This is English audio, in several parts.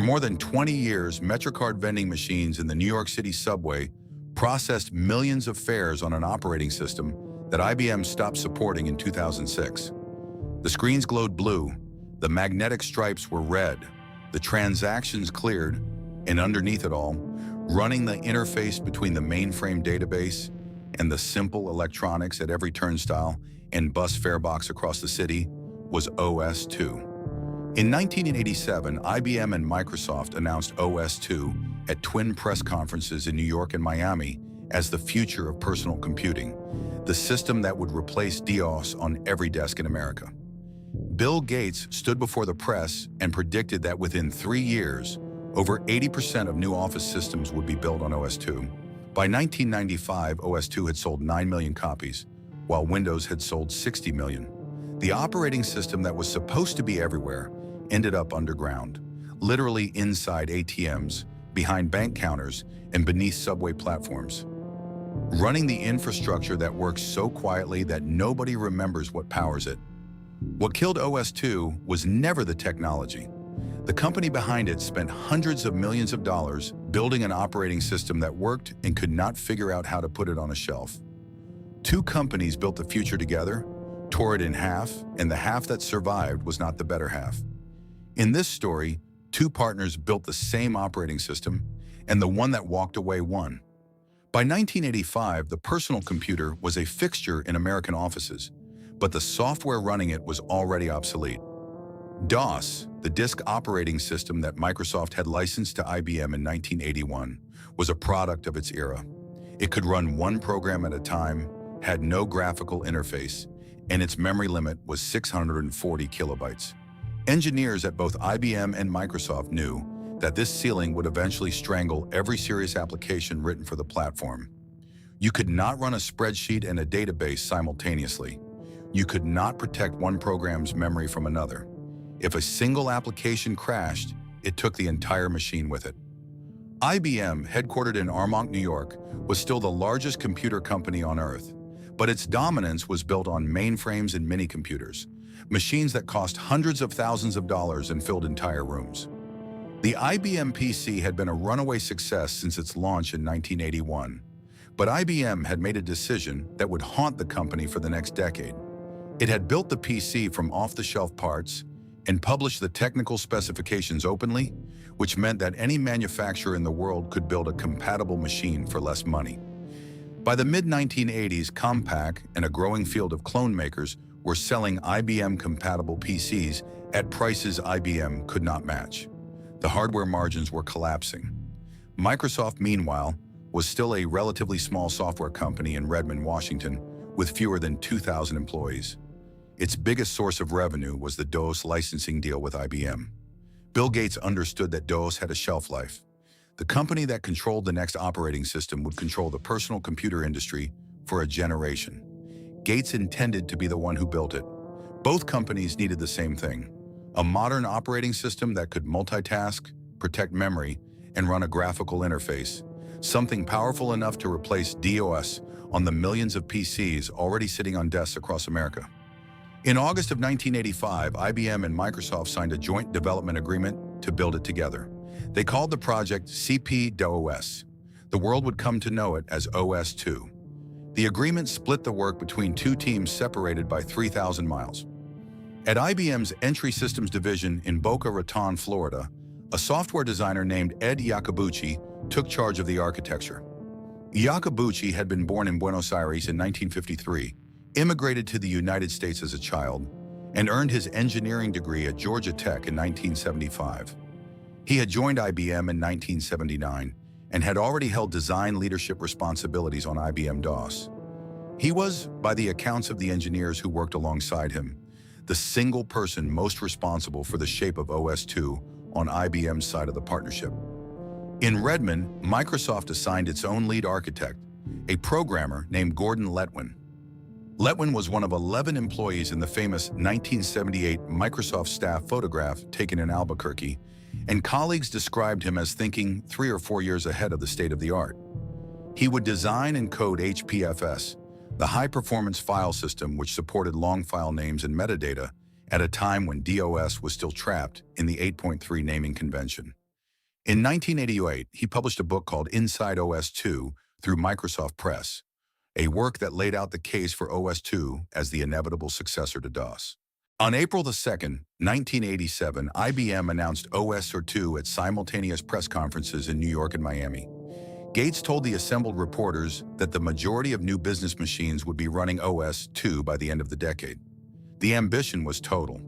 more than 20 years, MetroCard vending machines in the New York City subway processed millions of fares on an operating system that IBM stopped supporting in 2006. The screens glowed blue, the magnetic stripes were red, the transactions cleared, and underneath it all, running the interface between the mainframe database and the simple electronics at every turnstile and bus fare box across the city, was OS/2. In 1987, IBM and Microsoft announced OS/2 at twin press conferences in New York and Miami as the future of personal computing, the system that would replace DOS on every desk in America. Bill Gates stood before the press and predicted that within 3 years, over 80% of new office systems would be built on OS/2. By 1995, OS/2 had sold 9 million copies, while Windows had sold 60 million. The operating system that was supposed to be everywhere ended up underground, literally inside ATMs, behind bank counters, and beneath subway platforms. Running the infrastructure that works so quietly that nobody remembers what powers it. What killed OS/2 was never the technology. The company behind it spent hundreds of millions of dollars building an operating system that worked and could not figure out how to put it on a shelf. Two companies built the future together, tore it in half, and the half that survived was not the better half. In this story, two partners built the same operating system, and the one that walked away won. By 1985, the personal computer was a fixture in American offices, but the software running it was already obsolete. DOS, the disk operating system that Microsoft had licensed to IBM in 1981, was a product of its era. It could run one program at a time, had no graphical interface, and its memory limit was 640 kilobytes. Engineers at both IBM and Microsoft knew that this ceiling would eventually strangle every serious application written for the platform. You could not run a spreadsheet and a database simultaneously. You could not protect one program's memory from another. If a single application crashed, it took the entire machine with it. IBM, headquartered in Armonk, New York, was still the largest computer company on Earth, but its dominance was built on mainframes and mini-computers, machines that cost hundreds of thousands of dollars and filled entire rooms. The IBM PC had been a runaway success since its launch in 1981, but IBM had made a decision that would haunt the company for the next decade. It had built the PC from off-the-shelf parts and published the technical specifications openly, which meant that any manufacturer in the world could build a compatible machine for less money. By the mid-1980s, Compaq and a growing field of clone makers were selling IBM-compatible PCs at prices IBM could not match. The hardware margins were collapsing. Microsoft, meanwhile, was still a relatively small software company in Redmond, Washington, with fewer than 2,000 employees. Its biggest source of revenue was the DOS licensing deal with IBM. Bill Gates understood that DOS had a shelf life. The company that controlled the next operating system would control the personal computer industry for a generation. Gates intended to be the one who built it. Both companies needed the same thing: a modern operating system that could multitask, protect memory, and run a graphical interface, something powerful enough to replace DOS on the millions of PCs already sitting on desks across America. In August of 1985, IBM and Microsoft signed a joint development agreement to build it together. They called the project CP/DOS. The world would come to know it as OS/2. The agreement split the work between two teams separated by 3,000 miles. At IBM's Entry Systems division in Boca Raton, Florida, a software designer named Ed Iacobucci took charge of the architecture. Iacobucci had been born in Buenos Aires in 1953, immigrated to the United States as a child, and earned his engineering degree at Georgia Tech in 1975. He had joined IBM in 1979 and had already held design leadership responsibilities on IBM DOS. He was, by the accounts of the engineers who worked alongside him, the single person most responsible for the shape of OS/2 on IBM's side of the partnership. In Redmond, Microsoft assigned its own lead architect, a programmer named Gordon Letwin. Letwin was one of 11 employees in the famous 1978 Microsoft staff photograph taken in Albuquerque, and colleagues described him as thinking 3 or 4 years ahead of the state of the art. He would design and code HPFS, the high-performance file system which supported long file names and metadata at a time when DOS was still trapped in the 8.3 naming convention. In 1988, he published a book called Inside OS/2 through Microsoft Press, a work that laid out the case for OS/2 as the inevitable successor to DOS. On April 2nd, 1987, IBM announced OS/2 at simultaneous press conferences in New York and Miami. Gates told the assembled reporters that the majority of new business machines would be running OS/2 by the end of the decade. The ambition was total.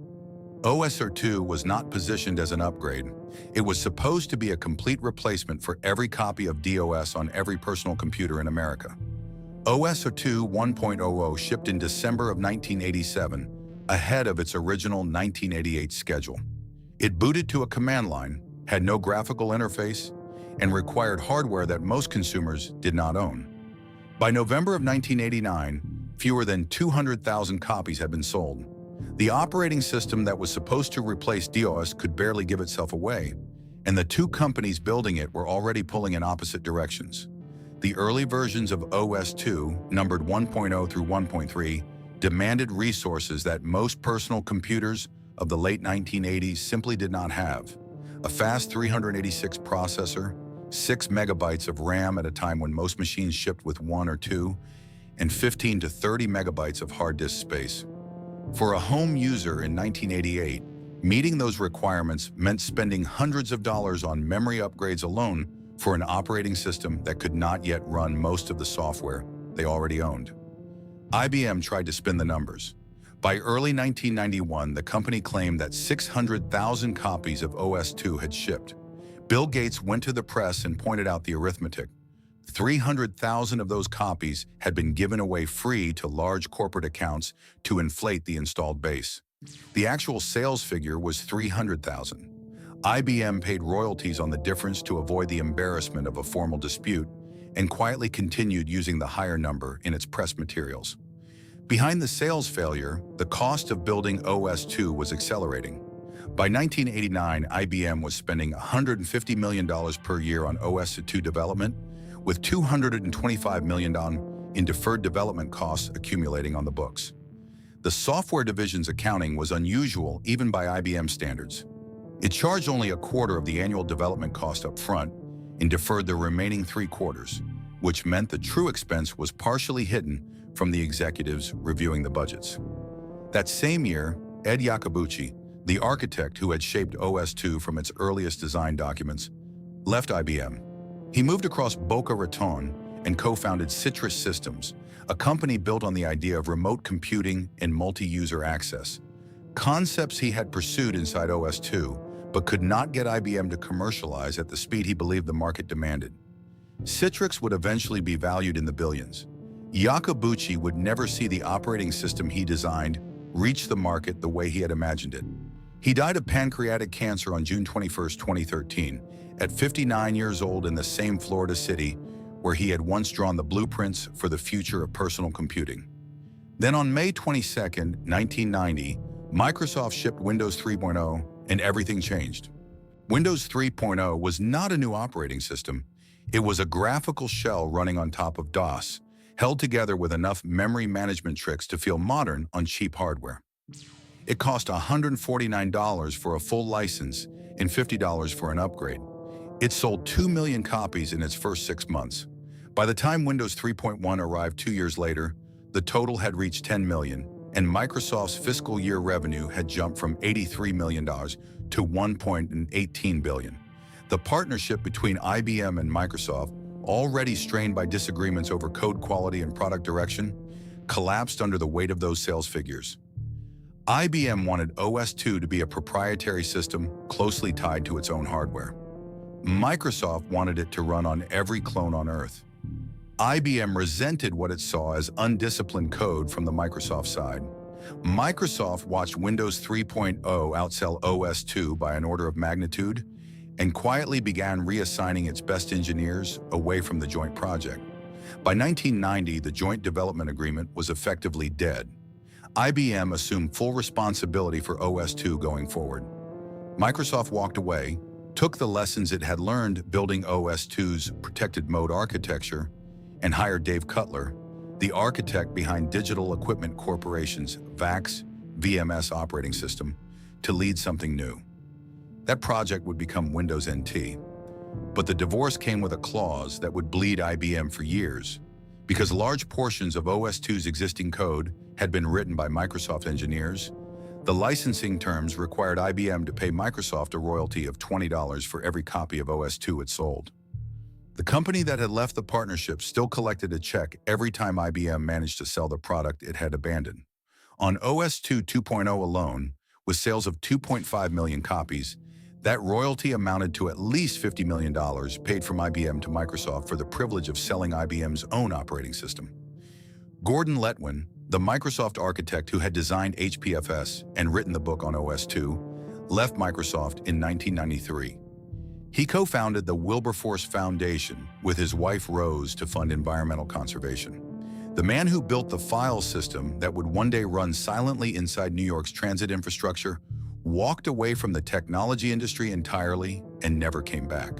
OS/2 was not positioned as an upgrade. It was supposed to be a complete replacement for every copy of DOS on every personal computer in America. OS/2 1.00 shipped in December of 1987, ahead of its original 1988 schedule. It booted to a command line, had no graphical interface, and required hardware that most consumers did not own. By November of 1989, fewer than 200,000 copies had been sold. The operating system that was supposed to replace DOS could barely give itself away, and the two companies building it were already pulling in opposite directions. The early versions of OS/2, numbered 1.0 through 1.3, demanded resources that most personal computers of the late 1980s simply did not have. A fast 386 processor, 6 megabytes of RAM at a time when most machines shipped with 1 or 2, and 15 to 30 megabytes of hard disk space. For a home user in 1988, meeting those requirements meant spending hundreds of dollars on memory upgrades alone for an operating system that could not yet run most of the software they already owned. IBM tried to spin the numbers. By early 1991, the company claimed that 600,000 copies of OS/2 had shipped. Bill Gates went to the press and pointed out the arithmetic. 300,000 of those copies had been given away free to large corporate accounts to inflate the installed base. The actual sales figure was 300,000. IBM paid royalties on the difference to avoid the embarrassment of a formal dispute and quietly continued using the higher number in its press materials. Behind the sales failure, the cost of building OS/2 was accelerating. By 1989, IBM was spending $150 million per year on OS/2 development, with $225 million in deferred development costs accumulating on the books. The software division's accounting was unusual even by IBM standards. It charged only a quarter of the annual development cost up front and deferred the remaining 3 quarters, which meant the true expense was partially hidden from the executives reviewing the budgets. That same year, Ed Yakabuchi, the architect who had shaped OS/2 from its earliest design documents, left IBM. He moved across Boca Raton and co-founded Citrus Systems, a company built on the idea of remote computing and multi-user access, concepts he had pursued inside OS/2, but could not get IBM to commercialize at the speed he believed the market demanded. Citrix would eventually be valued in the billions. Yakabuchi would never see the operating system he designed reach the market the way he had imagined it. He died of pancreatic cancer on June 21, 2013, at 59 years old in the same Florida city where he had once drawn the blueprints for the future of personal computing. Then on May 22, 1990, Microsoft shipped Windows 3.0 and everything changed. Windows 3.0 was not a new operating system. It was a graphical shell running on top of DOS, held together with enough memory management tricks to feel modern on cheap hardware. It cost $149 for a full license and $50 for an upgrade. It sold 2 million copies in its first 6 months. By the time Windows 3.1 arrived 2 years later, the total had reached 10 million, and Microsoft's fiscal year revenue had jumped from $83 million to $1.18 billion. The partnership between IBM and Microsoft, already strained by disagreements over code quality and product direction, collapsed under the weight of those sales figures. IBM wanted OS/2 to be a proprietary system closely tied to its own hardware. Microsoft wanted it to run on every clone on Earth. IBM resented what it saw as undisciplined code from the Microsoft side. Microsoft watched Windows 3.0 outsell OS/2 by an order of magnitude and quietly began reassigning its best engineers away from the joint project. By 1990, the joint development agreement was effectively dead. IBM assumed full responsibility for OS/2 going forward. Microsoft walked away, took the lessons it had learned building OS/2's protected mode architecture, and hired Dave Cutler, the architect behind Digital Equipment Corporation's VAX VMS operating system, to lead something new. That project would become Windows NT. But the divorce came with a clause that would bleed IBM for years, because large portions of OS/2's existing code had been written by Microsoft engineers. The licensing terms required IBM to pay Microsoft a royalty of $20 for every copy of OS/2 it sold. The company that had left the partnership still collected a check every time IBM managed to sell the product it had abandoned. On OS/2 2.0 alone, with sales of 2.5 million copies, that royalty amounted to at least $50 million paid from IBM to Microsoft for the privilege of selling IBM's own operating system. Gordon Letwin, the Microsoft architect who had designed HPFS and written the book on OS/2, left Microsoft in 1993. He co-founded the Wilberforce Foundation with his wife Rose to fund environmental conservation. The man who built the file system that would one day run silently inside New York's transit infrastructure walked away from the technology industry entirely and never came back.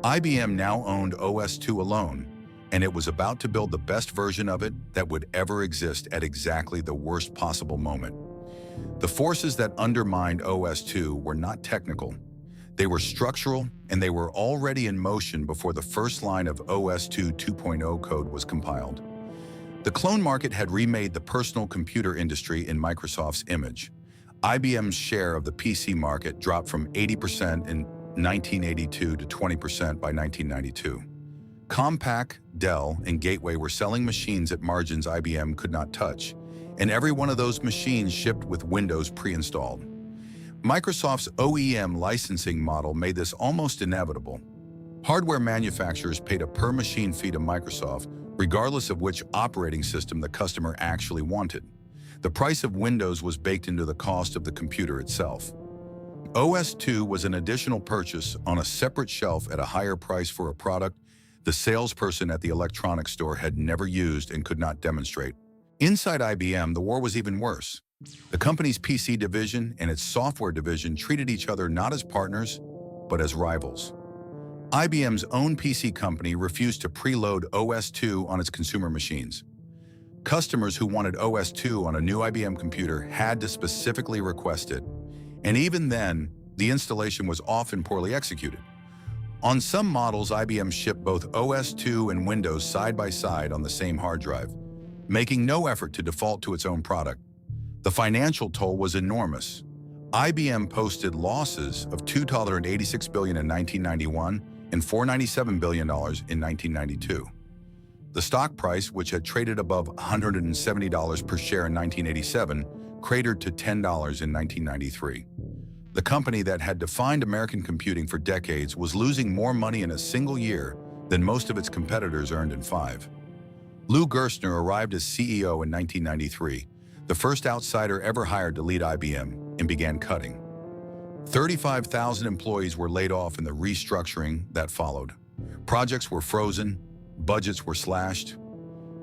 IBM now owned OS/2 alone, and it was about to build the best version of it that would ever exist at exactly the worst possible moment. The forces that undermined OS/2 were not technical. They were structural, and they were already in motion before the first line of OS/2 2.0 code was compiled. The clone market had remade the personal computer industry in Microsoft's image. IBM's share of the PC market dropped from 80% in 1982 to 20% by 1992. Compaq, Dell, and Gateway were selling machines at margins IBM could not touch, and every one of those machines shipped with Windows pre-installed. Microsoft's OEM licensing model made this almost inevitable. Hardware manufacturers paid a per-machine fee to Microsoft, regardless of which operating system the customer actually wanted. The price of Windows was baked into the cost of the computer itself. OS/2 was an additional purchase on a separate shelf at a higher price for a product the salesperson at the electronics store had never used and could not demonstrate. Inside IBM, the war was even worse. The company's PC division and its software division treated each other not as partners, but as rivals. IBM's own PC company refused to preload OS/2 on its consumer machines. Customers who wanted OS/2 on a new IBM computer had to specifically request it, and even then, the installation was often poorly executed. On some models, IBM shipped both OS/2 and Windows side by side on the same hard drive, making no effort to default to its own product. The financial toll was enormous. IBM posted losses of $2.86 billion in 1991 and $497 billion in 1992. The stock price, which had traded above $170 per share in 1987, cratered to $10 in 1993. The company that had defined American computing for decades was losing more money in a single year than most of its competitors earned in 5. Lou Gerstner arrived as CEO in 1993, the first outsider ever hired to lead IBM, and began cutting. 35,000 employees were laid off in the restructuring that followed. Projects were frozen, budgets were slashed.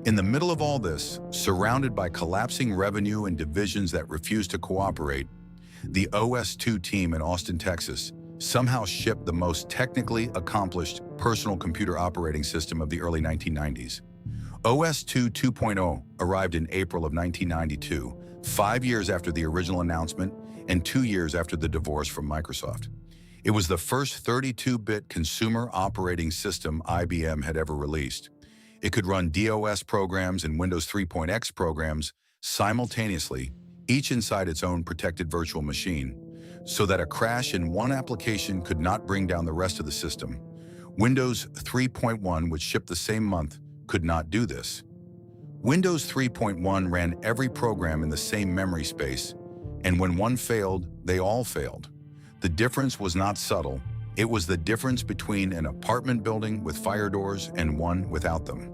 In the middle of all this, surrounded by collapsing revenue and divisions that refused to cooperate, the OS/2 team in Austin, Texas, somehow shipped the most technically accomplished personal computer operating system of the early 1990s. OS/2 2.0 arrived in April of 1992, 5 years after the original announcement and 2 years after the divorce from Microsoft. It was the first 32-bit consumer operating system IBM had ever released. It could run DOS programs and Windows 3.x programs simultaneously, each inside its own protected virtual machine, so that a crash in one application could not bring down the rest of the system. Windows 3.1, which shipped the same month, could not do this. Windows 3.1 ran every program in the same memory space, and when one failed, they all failed. The difference was not subtle. It was the difference between an apartment building with fire doors and one without them.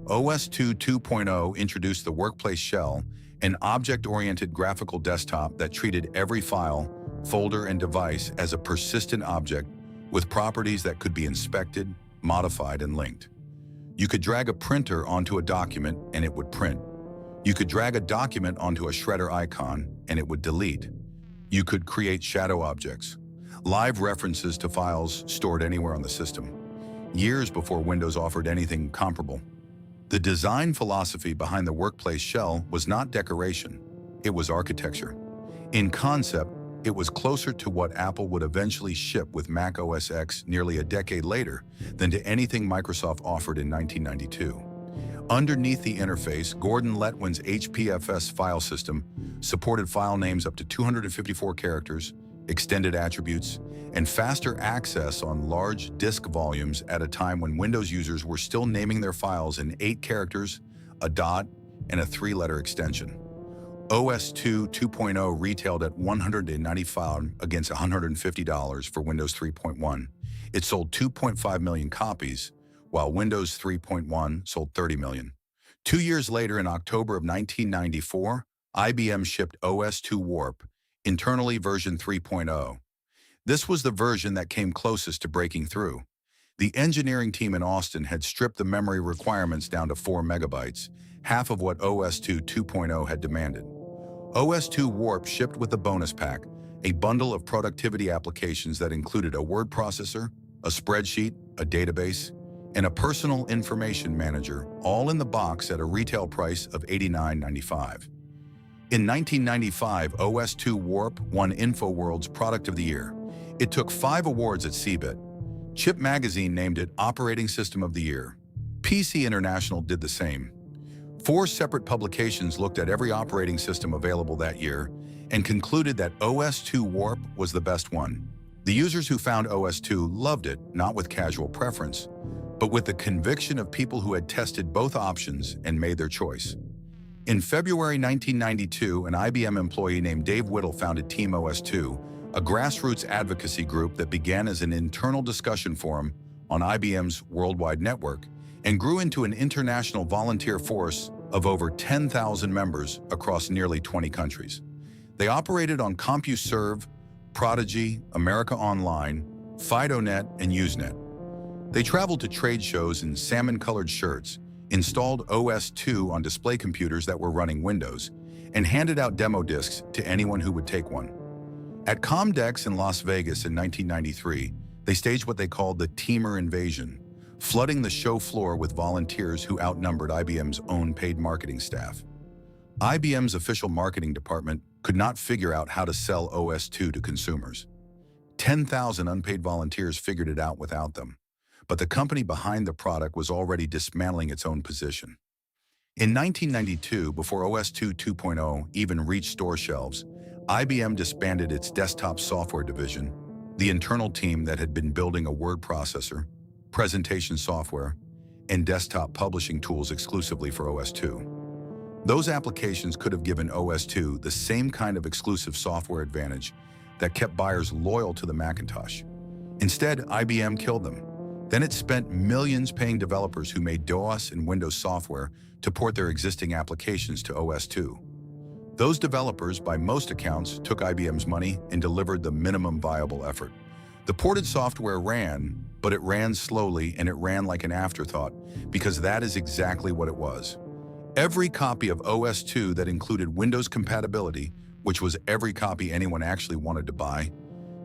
OS/2 2.0 introduced the Workplace Shell, an object-oriented graphical desktop that treated every file, folder, and device as a persistent object with properties that could be inspected, modified, and linked. You could drag a printer onto a document and it would print. You could drag a document onto a shredder icon and it would delete. You could create shadow objects, live references to files stored anywhere on the system, years before Windows offered anything comparable. The design philosophy behind the Workplace Shell was not decoration, it was architecture. In concept, It was closer to what Apple would eventually ship with Mac OS X nearly a decade later than to anything Microsoft offered in 1992. Underneath the interface, Gordon Letwin's HPFS file system supported file names up to 254 characters, extended attributes, and faster access on large disk volumes at a time when Windows users were still naming their files in 8 characters, a dot, and a 3-letter extension. OS 2.0 retailed at $195 against $150 for Windows 3.1. It sold 2.5 million copies, while Windows 3.1 sold 30 million. 2 years later, in October of 1994, IBM shipped OS 2 Warp, internally version 3.0. This was the version that came closest to breaking through. The engineering team in Austin had stripped the memory requirements down to 4 megabytes, half of what OS 2.0 had demanded. OS 2 Warp shipped with a bonus pack, a bundle of productivity applications that included a word processor, a spreadsheet, a database, and a personal information manager, all in the box at a retail price of $89.95. In 1995, OS 2 Warp won InfoWorld's Product of the Year. It took 5 awards at CeBIT. Chip Magazine named it Operating System of the Year. PC International did the same. 4 separate publications looked at every operating system available that year and concluded that OS 2 Warp was the best one. The users who found OS 2 loved it, not with casual preference, but with the conviction of people who had tested both options and made their choice. In February 1992, an IBM employee named Dave Whittle founded Team OS 2, a grassroots advocacy group that began as an internal discussion forum on IBM's worldwide network and grew into an international volunteer force of over 10,000 members across nearly 20 countries. They operated on CompuServe, Prodigy, America Online, FidoNet, and Usenet. They traveled to trade shows in salmon-colored shirts, installed OS 2 on display computers that were running Windows, and handed out demo discs to anyone who would take one. At Comdex in Las Vegas in 1993, they staged what they called the Teamer Invasion, flooding the show floor with volunteers who outnumbered IBM's own paid marketing staff. IBM's official marketing department could not figure out how to sell OS 2 to consumers. 10,000 unpaid volunteers figured it out without them, but the company behind the product was already dismantling its own position. In 1992, before OS 2.0 even reached store shelves, IBM disbanded its desktop software division, the internal team that had been building a word processor, presentation software, and desktop publishing tools exclusively for OS 2. Those applications could have given OS 2 the same kind of exclusive software advantage that kept buyers loyal to the Macintosh. Instead, IBM killed them. Then it spent millions paying developers who made DOS and Windows software to port their existing applications to OS 2. Those developers, by most accounts, took IBM's money and delivered the minimum viable effort. The ported software ran, but it ran slowly and it ran like an afterthought, because that is exactly what it was. Every copy of OS 2 that included Windows compatibility, which was every copy anyone actually wanted to buy,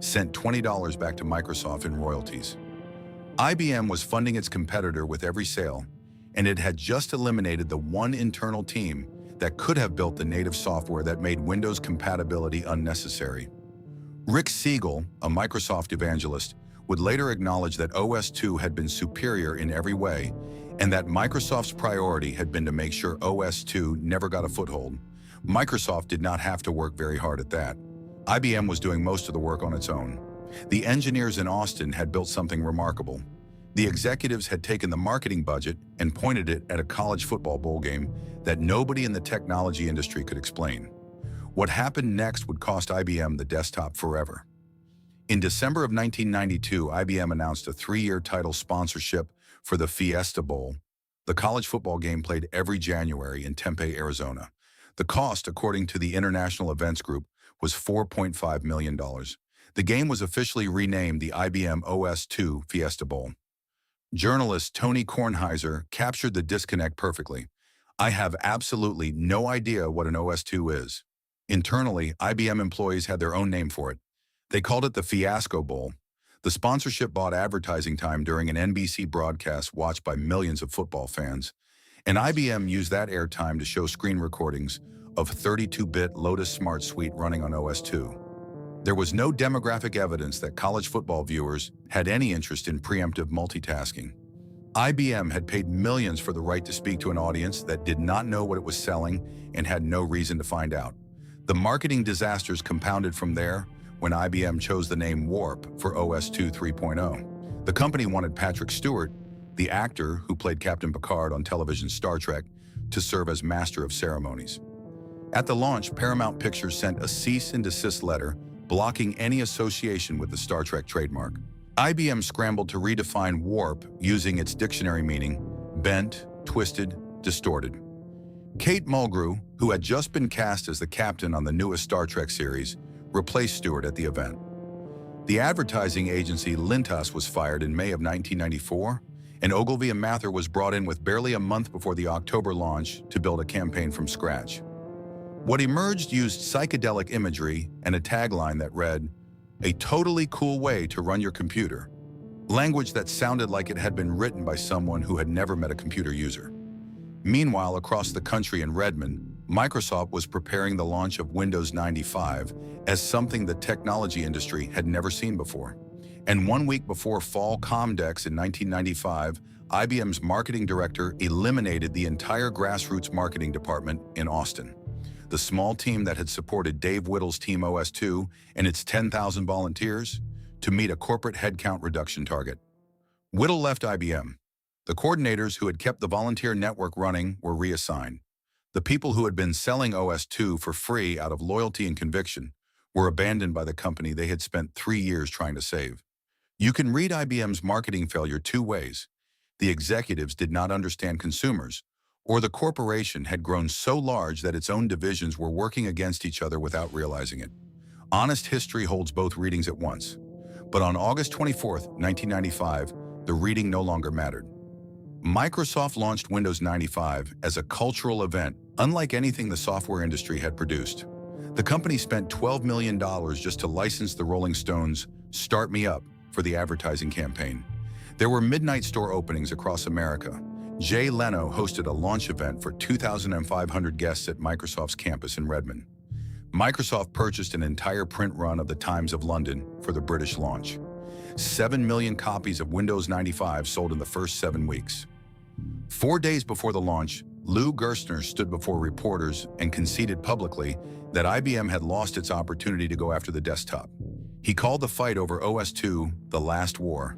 sent $20 back to Microsoft in royalties. IBM was funding its competitor with every sale, and it had just eliminated the one internal team that could have built the native software that made Windows compatibility unnecessary. Rick Siegel, a Microsoft evangelist, would later acknowledge that OS 2 had been superior in every way, and that Microsoft's priority had been to make sure OS 2 never got a foothold. Microsoft did not have to work very hard at that. IBM was doing most of the work on its own. The engineers in Austin had built something remarkable. The executives had taken the marketing budget and pointed it at a college football bowl game that nobody in the technology industry could explain. What happened next would cost IBM the desktop forever. In December of 1992, IBM announced a 3-year title sponsorship for the Fiesta Bowl, the college football game played every January in Tempe, Arizona. The cost, according to the International Events Group, was $4.5 million. The game was officially renamed the IBM OS 2 Fiesta Bowl. Journalist Tony Kornheiser captured the disconnect perfectly. "I have absolutely no idea what an OS 2 is." Internally, IBM employees had their own name for it. They called it the Fiasco Bowl. The sponsorship bought advertising time during an NBC broadcast watched by millions of football fans, and IBM used that airtime to show screen recordings of 32-bit Lotus Smart Suite running on OS 2. There was no demographic evidence that college football viewers had any interest in preemptive multitasking. IBM had paid millions for the right to speak to an audience that did not know what it was selling and had no reason to find out. The marketing disasters compounded from there when IBM chose the name Warp for OS2 3.0. The company wanted Patrick Stewart, the actor who played Captain Picard on television's Star Trek, to serve as master of ceremonies. At the launch, Paramount Pictures sent a cease and desist letter blocking any association with the Star Trek trademark. IBM scrambled to redefine warp using its dictionary meaning: bent, twisted, distorted. Kate Mulgrew, who had just been cast as the captain on the newest Star Trek series, replaced Stewart at the event. The advertising agency Lintas was fired in May of 1994, and Ogilvy and Mather was brought in with barely a month before the October launch to build a campaign from scratch. What emerged used psychedelic imagery and a tagline that read, "A totally cool way to run your computer," language that sounded like it had been written by someone who had never met a computer user. Meanwhile, across the country in Redmond, Microsoft was preparing the launch of Windows 95 as something the technology industry had never seen before. And 1 week before Fall Comdex in 1995, IBM's marketing director eliminated the entire grassroots marketing department in Austin. The small team that had supported Dave Whittle's Team OS2 and its 10,000 volunteers to meet a corporate headcount reduction target. Whittle left IBM. The coordinators who had kept the volunteer network running were reassigned. The people who had been selling OS2 for free out of loyalty and conviction were abandoned by the company they had spent 3 years trying to save. You can read IBM's marketing failure two ways. The executives did not understand consumers, or the corporation had grown so large that its own divisions were working against each other without realizing it. Honest history holds both readings at once. But on August 24, 1995, the reading no longer mattered. Microsoft launched Windows 95 as a cultural event, unlike anything the software industry had produced. The company spent $12 million just to license the Rolling Stones' "Start Me Up" for the advertising campaign. There were midnight store openings across America. Jay Leno hosted a launch event for 2,500 guests at Microsoft's campus in Redmond. Microsoft purchased an entire print run of the Times of London for the British launch. 7 million copies of Windows 95 sold in the first 7 weeks. 4 days before the launch, Lou Gerstner stood before reporters and conceded publicly that IBM had lost its opportunity to go after the desktop. He called the fight over OS2 the last war.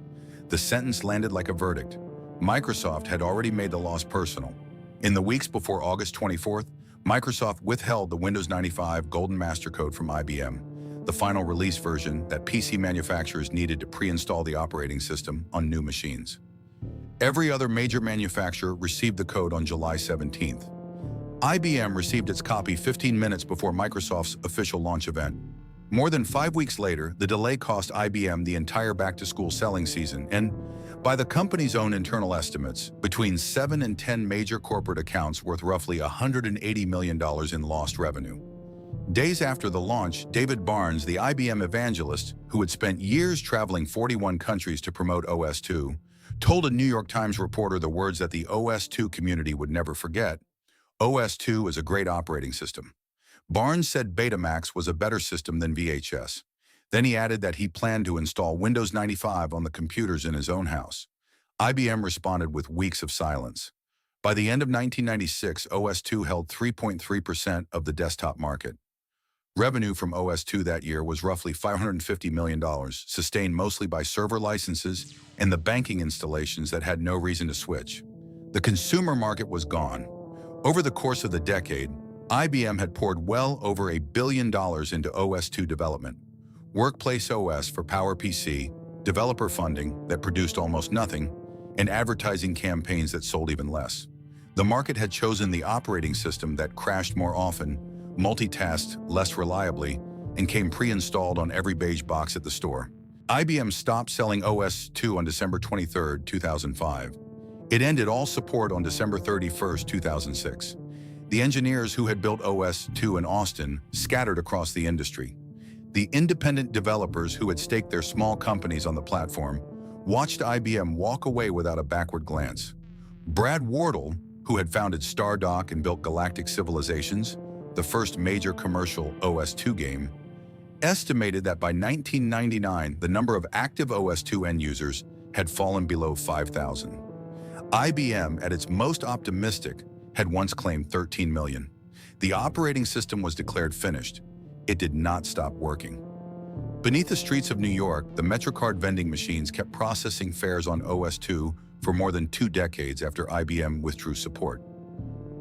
The sentence landed like a verdict. Microsoft had already made the loss personal. In the weeks before August 24th, Microsoft withheld the Windows 95 Golden Master Code from IBM, the final release version that PC manufacturers needed to pre-install the operating system on new machines. Every other major manufacturer received the code on July 17th. IBM received its copy 15 minutes before Microsoft's official launch event. More than 5 weeks later, the delay cost IBM the entire back-to-school selling season, and by the company's own internal estimates, between 7 and 10 major corporate accounts worth roughly $180 million in lost revenue. Days after the launch, David Barnes, the IBM evangelist, who had spent years traveling 41 countries to promote OS2, told a New York Times reporter the words that the OS2 community would never forget: "OS2 is a great operating system." Barnes said Betamax was a better system than VHS. Then he added that he planned to install Windows 95 on the computers in his own house. IBM responded with weeks of silence. By the end of 1996, OS2 held 3.3% of the desktop market. Revenue from OS2 that year was roughly $550 million, sustained mostly by server licenses and the banking installations that had no reason to switch. The consumer market was gone. Over the course of the decade, IBM had poured well over $1 billion into OS2 development. Workplace OS for PowerPC, developer funding that produced almost nothing, and advertising campaigns that sold even less. The market had chosen the operating system that crashed more often, multitasked less reliably, and came pre-installed on every beige box at the store. IBM stopped selling OS2 on December 23, 2005. It ended all support on December 31, 2006. The engineers who had built OS2 in Austin scattered across the industry. The independent developers who had staked their small companies on the platform watched IBM walk away without a backward glance. Brad Wardle, who had founded Stardock and built Galactic Civilizations, the first major commercial OS2 game, estimated that by 1999, the number of active OS/2 end users had fallen below 5,000. IBM, at its most optimistic, had once claimed 13 million. The operating system was declared finished. It did not stop working. Beneath the streets of New York, the MetroCard vending machines kept processing fares on OS/2 for more than 2 decades after IBM withdrew support.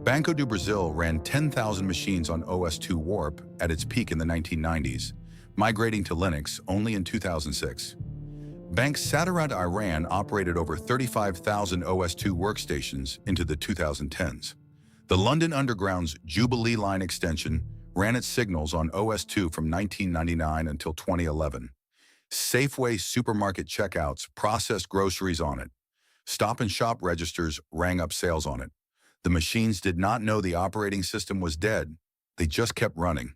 Banco do Brasil ran 10,000 machines on OS/2 Warp at its peak in the 1990s, migrating to Linux only in 2006. Bank Satarat Iran operated over 35,000 OS/2 workstations into the 2010s. The London Underground's Jubilee Line extension ran its signals on OS/2 from 1999 until 2011. Safeway supermarket checkouts processed groceries on it. Stop and Shop registers rang up sales on it. The machines did not know the operating system was dead. They just kept running.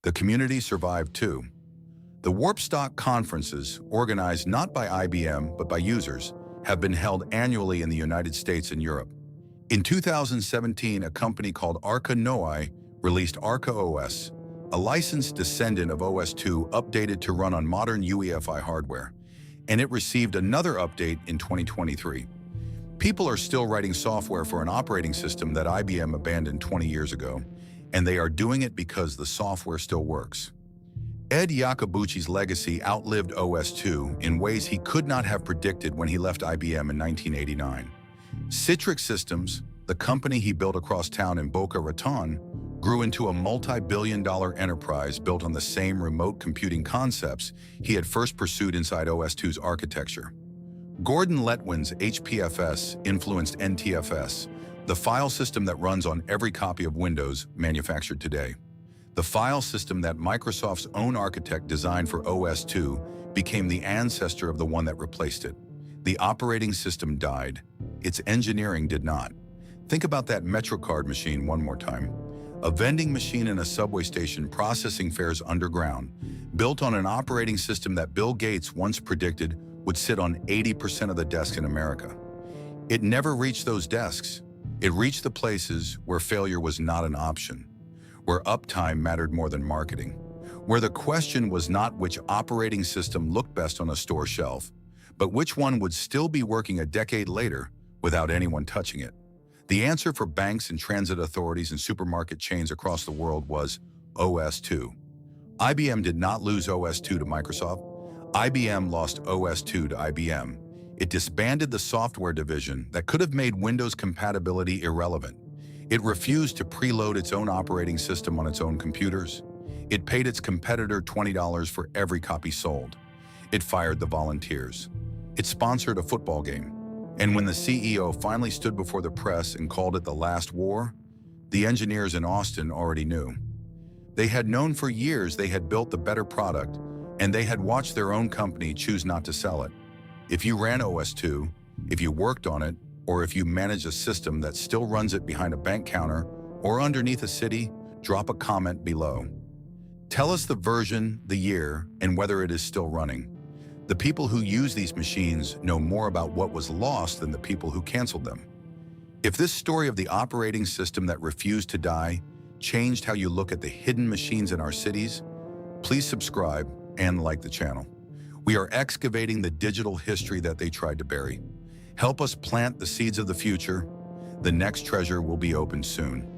The community survived too. The Warpstock conferences, organized not by IBM but by users, have been held annually in the United States and Europe. In 2017, a company called Arca Noi released Arca OS, a licensed descendant of OS/2 updated to run on modern UEFI hardware, and it received another update in 2023. People are still writing software for an operating system that IBM abandoned 20 years ago, and they are doing it because the software still works. Ed Iacobucci's legacy outlived OS/2 in ways he could not have predicted when he left IBM in 1989. Citrix Systems, the company he built across town in Boca Raton, grew into a multi-billion-dollar enterprise built on the same remote computing concepts he had first pursued inside OS/2's architecture. Gordon Letwin's HPFS influenced NTFS, the file system that runs on every copy of Windows manufactured today. The file system that Microsoft's own architect designed for OS/2 became the ancestor of the one that replaced it. The operating system died. Its engineering did not. Think about that MetroCard machine one more time. A vending machine in a subway station processing fares underground, built on an operating system that Bill Gates once predicted would sit on 80% of the desks in America. It never reached those desks. It reached the places where failure was not an option, where uptime mattered more than marketing, where the question was not which operating system looked best on a store shelf, but which one would still be working a decade later without anyone touching it. The answer for banks and transit authorities and supermarket chains across the world was OS/2. IBM did not lose OS/2 to Microsoft. IBM lost OS/2 to IBM. It disbanded the software division that could have made Windows compatibility irrelevant. It refused to preload its own operating system on its own computers. It paid its competitor $20 for every copy sold. It fired the volunteers. It sponsored a football game. And when the CEO finally stood before the press and called it the last war, the engineers in Austin already knew. They had known for years they had built the better product, and they had watched their own company choose not to sell it. If you ran OS/2, if you worked on it, or if you manage a system that still runs it behind a bank counter or underneath a city, drop a comment below. Tell us the version, the year, and whether it is still running. The people who use these machines know more about what was lost than the people who canceled them. If this story of the operating system that refused to die changed how you look at the hidden machines in our cities, please subscribe and like the channel. We are excavating the digital history that they tried to bury. Help us plant the seeds of the future. The next treasure will be opened soon.